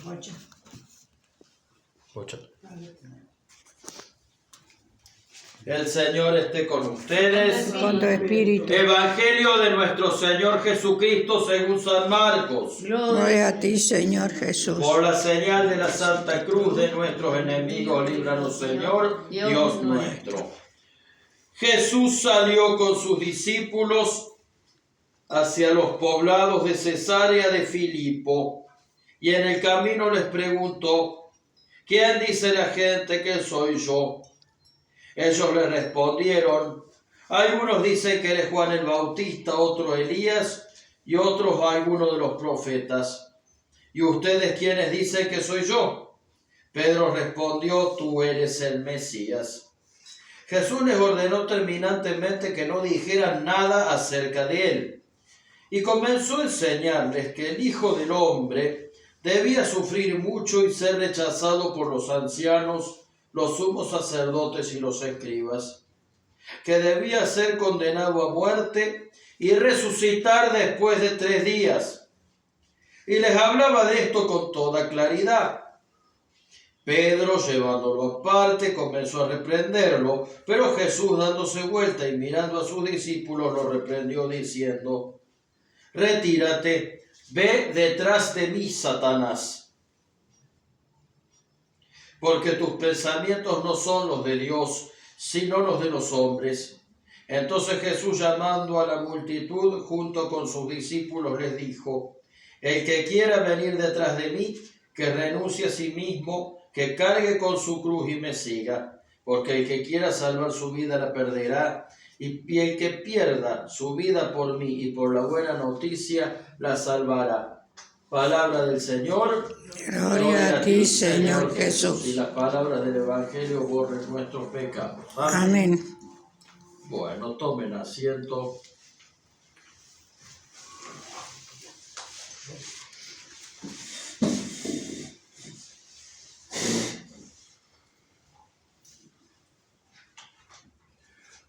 8. El Señor esté con ustedes. Con tu espíritu. Evangelio de nuestro Señor Jesucristo según San Marcos. Gloria a ti, Señor Jesús. Por la señal de la Santa Cruz de nuestros enemigos, líbranos, Señor, Dios nuestro. Jesús salió con sus discípulos hacia los poblados de Cesarea de Filipo y en el camino les preguntó: ¿quién dice la gente que soy yo? Ellos le respondieron: algunos dicen que eres Juan el Bautista, otros Elías y otros algunos de los profetas. ¿Y ustedes quiénes dicen que soy yo? Pedro respondió: tú eres el Mesías. Jesús les ordenó terminantemente que no dijeran nada acerca de él y comenzó a enseñarles que el Hijo del Hombre debía sufrir mucho y ser rechazado por los ancianos, los sumos sacerdotes y los escribas, que debía ser condenado a muerte y resucitar después de 3 días. Y les hablaba de esto con toda claridad. Pedro, llevándolo aparte, comenzó a reprenderlo, pero Jesús, dándose vuelta y mirando a sus discípulos, lo reprendió diciendo: retírate, ve detrás de mí, Satanás, porque tus pensamientos no son los de Dios, sino los de los hombres. Entonces Jesús, llamando a la multitud junto con sus discípulos, les dijo: el que quiera venir detrás de mí, que renuncie a sí mismo, que cargue con su cruz y me siga, porque el que quiera salvar su vida la perderá, y el que pierda su vida por mí y por la buena noticia la salvará. Palabra del Señor. Gloria a ti, Señor Jesús. Y las palabras del Evangelio borren nuestros pecados. Amén. Bueno, tomen asiento.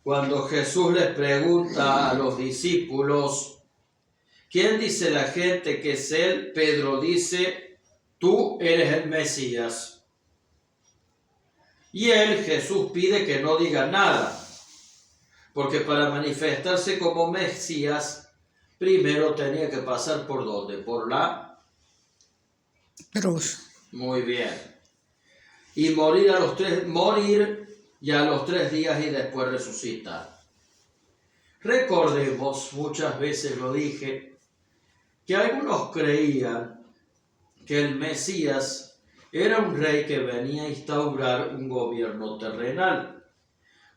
Cuando Jesús les pregunta a los discípulos: ¿quién dice la gente que es él? Pedro dice: tú eres el Mesías. Y él, Jesús, pide que no diga nada, porque para manifestarse como Mesías, primero tenía que pasar ¿por dónde? Por la cruz. Muy bien. Y morir y a los 3 días y después resucitar. Recordemos, muchas veces lo dije, que algunos creían que el Mesías era un rey que venía a instaurar un gobierno terrenal.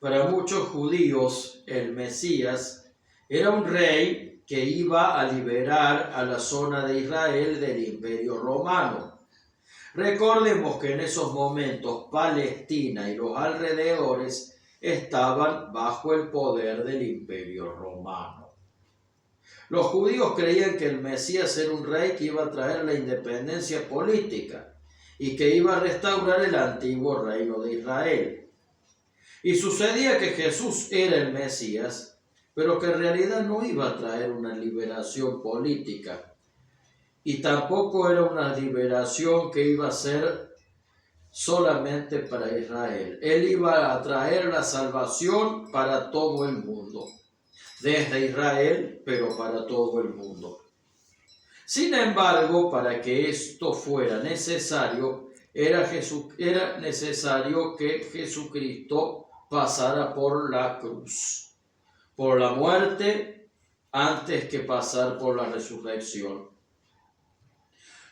Para muchos judíos, el Mesías era un rey que iba a liberar a la zona de Israel del Imperio Romano. Recordemos que en esos momentos Palestina y los alrededores estaban bajo el poder del Imperio Romano. Los judíos creían que el Mesías era un rey que iba a traer la independencia política y que iba a restaurar el antiguo reino de Israel. Y sucedía que Jesús era el Mesías, pero que en realidad no iba a traer una liberación política. Y tampoco era una liberación que iba a ser solamente para Israel. Él iba a traer la salvación para todo el mundo. Desde Israel, pero para todo el mundo. Sin embargo, para que esto fuera necesario, era necesario que Jesucristo pasara por la cruz, por la muerte, antes que pasar por la resurrección.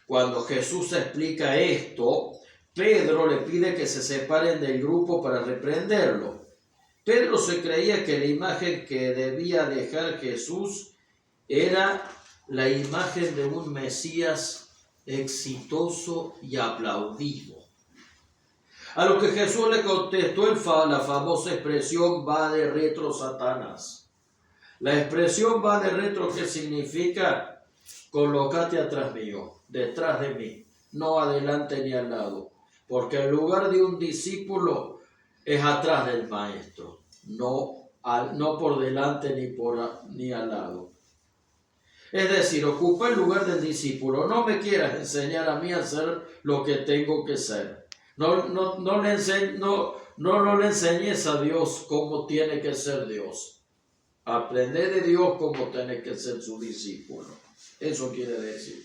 Cuando Jesús explica esto, Pedro le pide que se separen del grupo para reprenderlo. Pedro se creía que la imagen que debía dejar Jesús era la imagen de un Mesías exitoso y aplaudido. A lo que Jesús le contestó la famosa expresión: va de retro, Satanás. La expresión va de retro, ¿qué significa? Colócate atrás mío, detrás de mí, no adelante ni al lado, porque el lugar de un discípulo es atrás del maestro, no por delante ni al lado. Es decir, ocupa el lugar del discípulo. No me quieras enseñar a mí a hacer lo que tengo que ser. No le enseñes a Dios cómo tiene que ser Dios. Aprende de Dios cómo tiene que ser su discípulo. Eso quiere decir.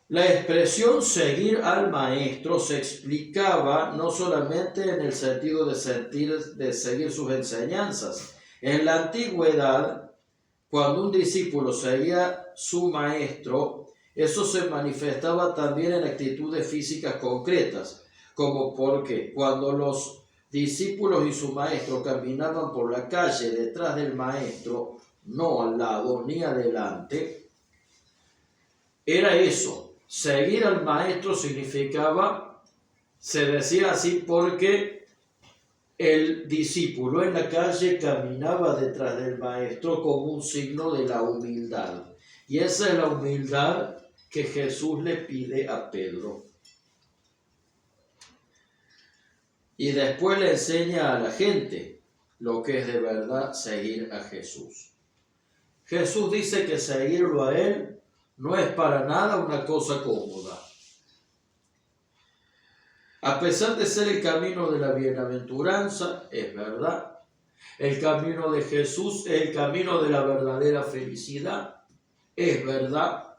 La expresión seguir al maestro se explicaba no solamente en el sentido de seguir sus enseñanzas. En la antigüedad, cuando un discípulo seguía su maestro, eso se manifestaba también en actitudes físicas concretas, como porque cuando los discípulos y su maestro caminaban por la calle detrás del maestro, no al lado ni adelante, era eso. Seguir al maestro significaba, se decía así porque el discípulo en la calle caminaba detrás del maestro como un signo de la humildad. Y esa es la humildad que Jesús le pide a Pedro. Y después le enseña a la gente lo que es de verdad seguir a Jesús. Jesús dice que seguirlo a Él no es para nada una cosa cómoda. A pesar de ser el camino de la bienaventuranza, es verdad. El camino de Jesús es el camino de la verdadera felicidad, es verdad.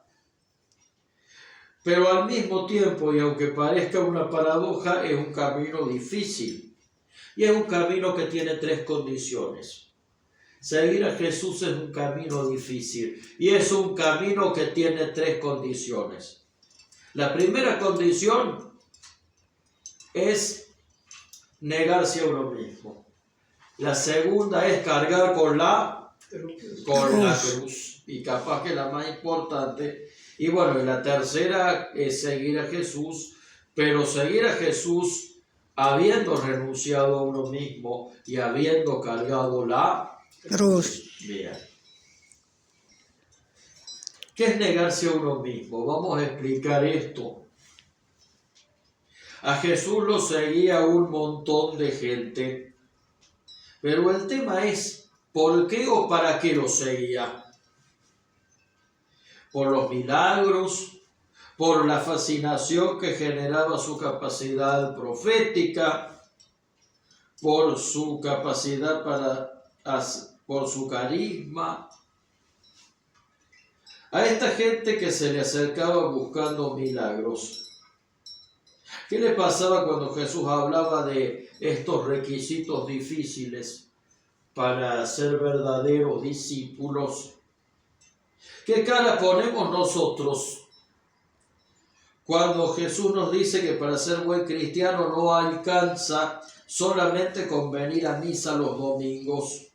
Pero al mismo tiempo, y aunque parezca una paradoja, es un camino difícil. Y es un camino que tiene tres condiciones. Seguir a Jesús es un camino difícil y es un camino que tiene tres condiciones. La primera condición es negarse a uno mismo. La segunda es cargar con la cruz. Y capaz que la más importante. Y bueno, la tercera es seguir a Jesús, pero seguir a Jesús habiendo renunciado a uno mismo y habiendo cargado la cruz. Bien. ¿Qué es negarse a uno mismo? Vamos a explicar esto. A Jesús lo seguía un montón de gente, pero el tema es ¿por qué o para qué lo seguía? ¿Por los milagros? ¿Por la fascinación que generaba su capacidad profética? ¿Por su capacidad por su carisma? A esta gente que se le acercaba buscando milagros, ¿qué le pasaba cuando Jesús hablaba de estos requisitos difíciles para ser verdaderos discípulos? ¿Qué cara ponemos nosotros cuando Jesús nos dice que para ser buen cristiano no alcanza solamente con venir a misa los domingos?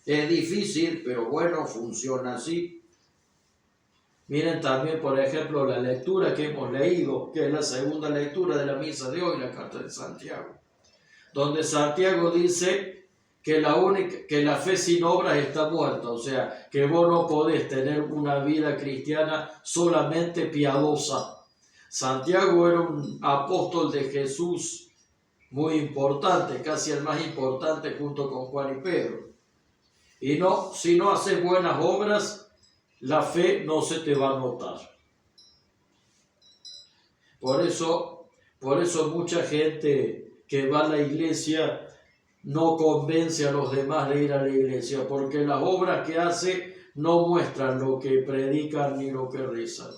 Es difícil, pero bueno, funciona así. Miren también, por ejemplo, la lectura que hemos leído, que es la segunda lectura de la misa de hoy, la carta de Santiago, donde Santiago dice que la fe sin obras está muerta, o sea, que vos no podés tener una vida cristiana solamente piadosa. Santiago era un apóstol de Jesús muy importante, casi el más importante junto con Juan y Pedro. Y no, si no haces buenas obras, la fe no se te va a notar. Por eso mucha gente que va a la iglesia no convence a los demás de ir a la iglesia, porque las obras que hace no muestran lo que predican ni lo que rezan.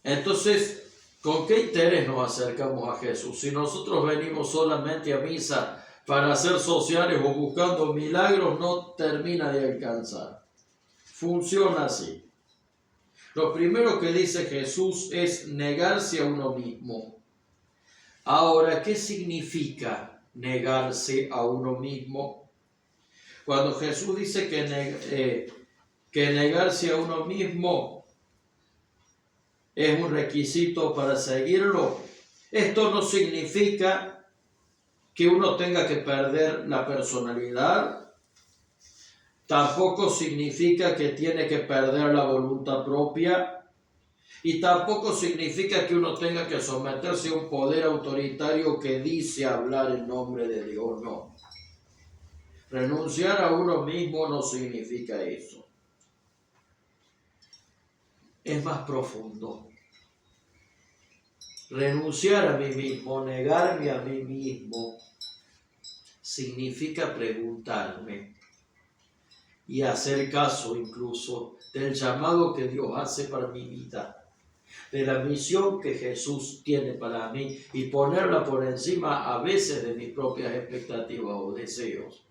Entonces, ¿con qué interés nos acercamos a Jesús? Si nosotros venimos solamente a misa para ser sociales o buscando milagros, no termina de alcanzar. Funciona así. Lo primero que dice Jesús es negarse a uno mismo. Ahora, ¿qué significa negarse a uno mismo? Cuando Jesús dice que negarse a uno mismo es un requisito para seguirlo, esto no significa que uno tenga que perder la personalidad, tampoco significa que tiene que perder la voluntad propia, y tampoco significa que uno tenga que someterse a un poder autoritario que dice hablar en nombre de Dios, no. Renunciar a uno mismo no significa eso. Es más profundo. Renunciar a mí mismo, negarme a mí mismo, significa preguntarme y hacer caso incluso del llamado que Dios hace para mi vida, de la misión que Jesús tiene para mí y ponerla por encima a veces de mis propias expectativas o deseos.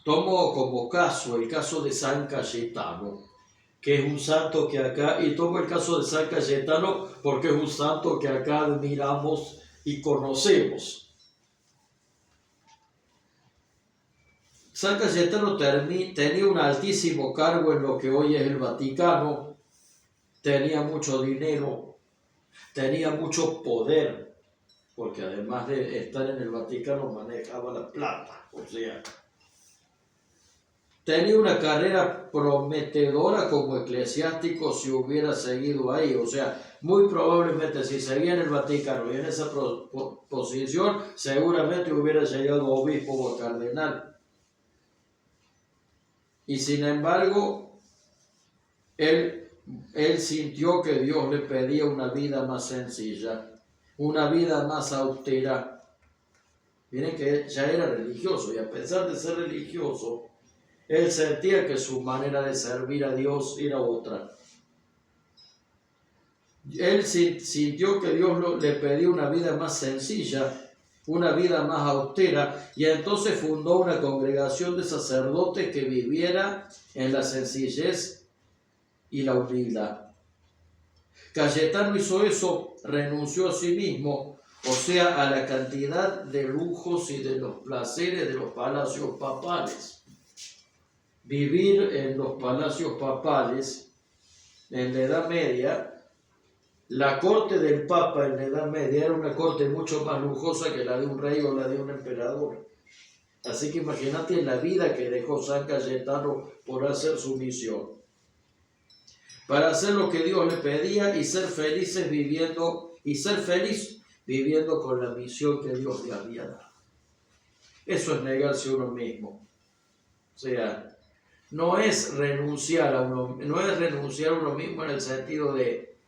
Tomo como caso el caso de San Cayetano, que es un santo que acá, y tomo el caso de San Cayetano porque es un santo que acá admiramos y conocemos. San Cayetano tenía un altísimo cargo en lo que hoy es el Vaticano, tenía mucho dinero, tenía mucho poder, porque además de estar en el Vaticano manejaba la plata, o sea, tenía una carrera prometedora como eclesiástico si hubiera seguido ahí, o sea, muy probablemente si seguía en el Vaticano y en esa posición, seguramente hubiera llegado a obispo o a cardenal. Y sin embargo, él sintió que Dios le pedía una vida más sencilla, una vida más austera. Miren que ya era religioso y a pesar de ser religioso, él sentía que su manera de servir a Dios era otra. Él sintió que Dios le pedía una vida más sencilla, una vida más austera, y entonces fundó una congregación de sacerdotes que viviera en la sencillez y la humildad. Cayetano hizo eso, renunció a sí mismo, o sea, a la cantidad de lujos y de los placeres de los palacios papales. Vivir en los palacios papales en la Edad Media, la corte del Papa en la Edad Media era una corte mucho más lujosa que la de un rey o la de un emperador. Así que imagínate la vida que dejó San Cayetano por hacer su misión. Para hacer lo que Dios le pedía y ser felices viviendo, y ser feliz viviendo con la misión que Dios le había dado. Eso es negarse a uno mismo. O sea, no es renunciar a uno mismo en el sentido de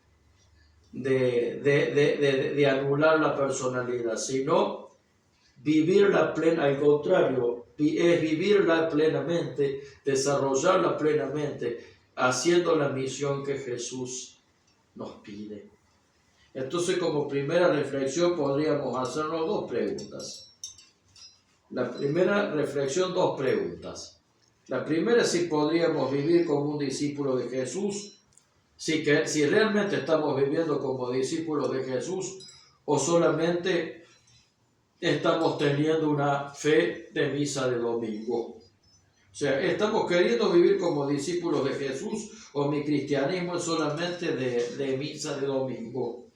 anular la personalidad, sino vivirla plena, al contrario, es vivirla plenamente, desarrollarla plenamente, haciendo la misión que Jesús nos pide. Entonces, como primera reflexión podríamos hacernos dos preguntas. La primera reflexión, dos preguntas. La primera es si podríamos vivir como un discípulo de Jesús, si realmente estamos viviendo como discípulos de Jesús o solamente estamos teniendo una fe de misa de domingo. O sea, ¿estamos queriendo vivir como discípulos de Jesús o mi cristianismo es solamente de misa de domingo?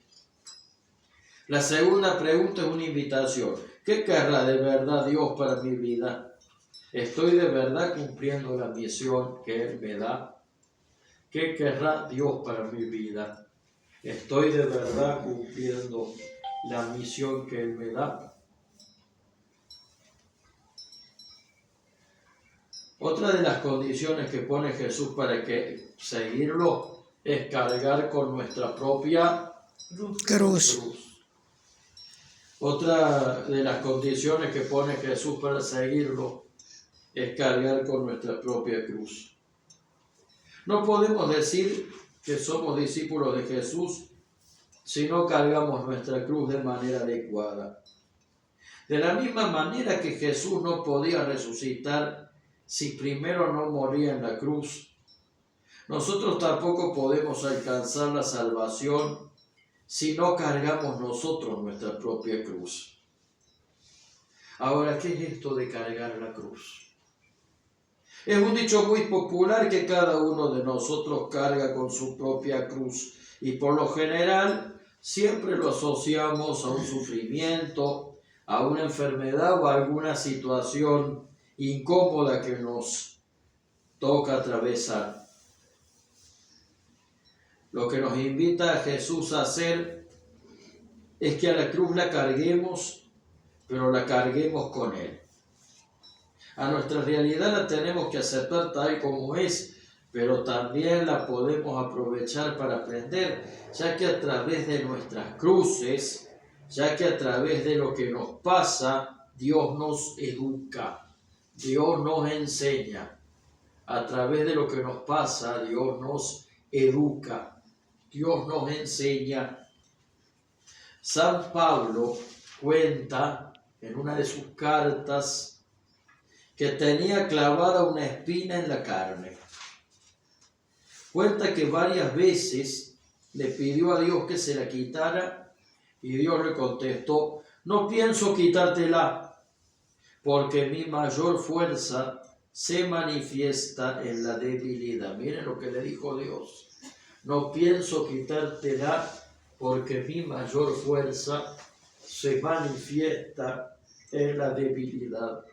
La segunda pregunta es una invitación. ¿Qué querrá de verdad Dios para mi vida? ¿Estoy de verdad cumpliendo la misión que Él me da? ¿Qué querrá Dios para mi vida? ¿Estoy de verdad cumpliendo la misión que Él me da? Otra de las condiciones que pone Jesús para que seguirlo es cargar con nuestra propia cruz. Otra de las condiciones que pone Jesús para seguirlo es cargar con nuestra propia cruz. No podemos decir que somos discípulos de Jesús si no cargamos nuestra cruz de manera adecuada. De la misma manera que Jesús no podía resucitar si primero no moría en la cruz, nosotros tampoco podemos alcanzar la salvación si no cargamos nosotros nuestra propia cruz. Ahora, ¿qué es esto de cargar la cruz? Es un dicho muy popular que cada uno de nosotros carga con su propia cruz y por lo general siempre lo asociamos a un sufrimiento, a una enfermedad o a alguna situación incómoda que nos toca atravesar. Lo que nos invita a Jesús a hacer es que a la cruz la carguemos, pero la carguemos con Él. A nuestra realidad la tenemos que aceptar tal como es, pero también la podemos aprovechar para aprender, ya que a través de nuestras cruces, ya que a través de lo que nos pasa, Dios nos educa, Dios nos enseña. A través de lo que nos pasa, Dios nos educa, Dios nos enseña. San Pablo cuenta en una de sus cartas que tenía clavada una espina en la carne. Cuenta que varias veces le pidió a Dios que se la quitara y Dios le contestó: no pienso quitártela, porque mi mayor fuerza se manifiesta en la debilidad. Miren lo que le dijo Dios: no pienso quitártela, porque mi mayor fuerza se manifiesta en la debilidad.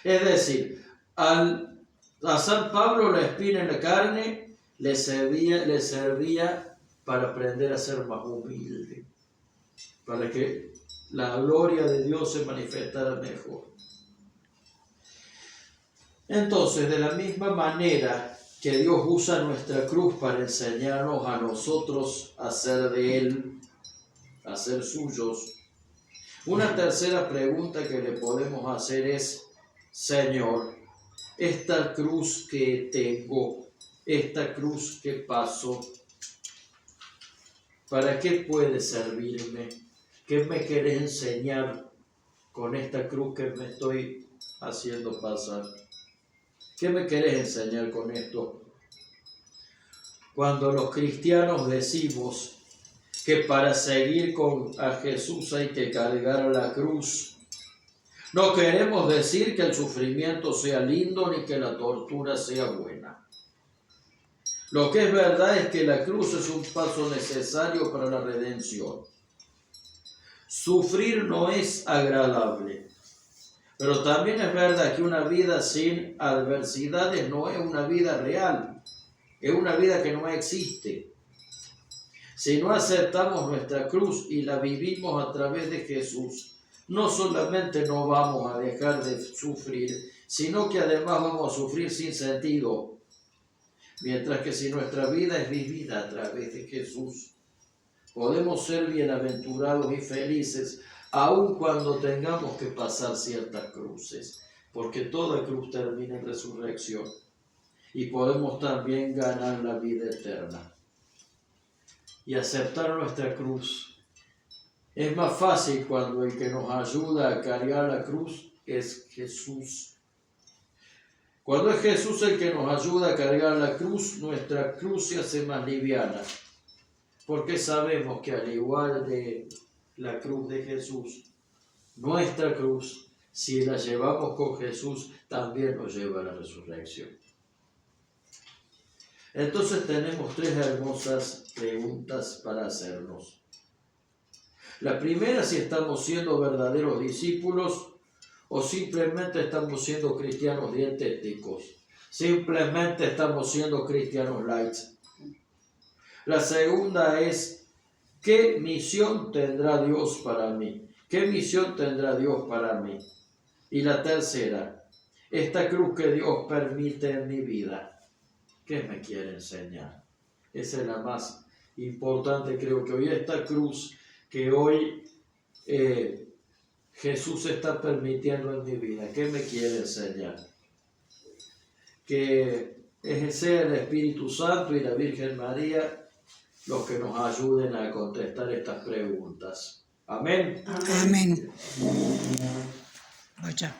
Es decir, a San Pablo la espina en la carne le servía para aprender a ser más humilde, para que la gloria de Dios se manifestara mejor. Entonces, de la misma manera que Dios usa nuestra cruz para enseñarnos a nosotros a ser de Él, a ser suyos, una tercera pregunta que le podemos hacer es: Señor, esta cruz que tengo, esta cruz que paso, ¿para qué puede servirme? ¿Qué me querés enseñar con esta cruz que me estoy haciendo pasar? ¿Qué me querés enseñar con esto? Cuando los cristianos decimos que para seguir a Jesús hay que cargar la cruz, no queremos decir que el sufrimiento sea lindo ni que la tortura sea buena. Lo que es verdad es que la cruz es un paso necesario para la redención. Sufrir no es agradable, pero también es verdad que una vida sin adversidades no es una vida real, es una vida que no existe. Si no aceptamos nuestra cruz y la vivimos a través de Jesús, no solamente no vamos a dejar de sufrir, sino que además vamos a sufrir sin sentido. Mientras que si nuestra vida es vivida a través de Jesús, podemos ser bienaventurados y felices, aun cuando tengamos que pasar ciertas cruces, porque toda cruz termina en resurrección y podemos también ganar la vida eterna. Y aceptar nuestra cruz es más fácil cuando el que nos ayuda a cargar la cruz es Jesús. Cuando es Jesús el que nos ayuda a cargar la cruz, nuestra cruz se hace más liviana, porque sabemos que al igual de la cruz de Jesús, nuestra cruz, si la llevamos con Jesús, también nos lleva a la resurrección. Entonces tenemos tres hermosas preguntas para hacernos. La primera, si estamos siendo verdaderos discípulos o simplemente estamos siendo cristianos dietéticos, simplemente estamos siendo cristianos light. La segunda es: ¿qué misión tendrá Dios para mí? ¿Qué misión tendrá Dios para mí? Y la tercera: esta cruz que Dios permite en mi vida, ¿qué me quiere enseñar? Esa es la más importante, creo que hoy. Esta cruz que hoy Jesús está permitiendo en mi vida, ¿qué me quiere enseñar? Que sea el Espíritu Santo y la Virgen María los que nos ayuden a contestar estas preguntas. Amén. Amén. Vaya.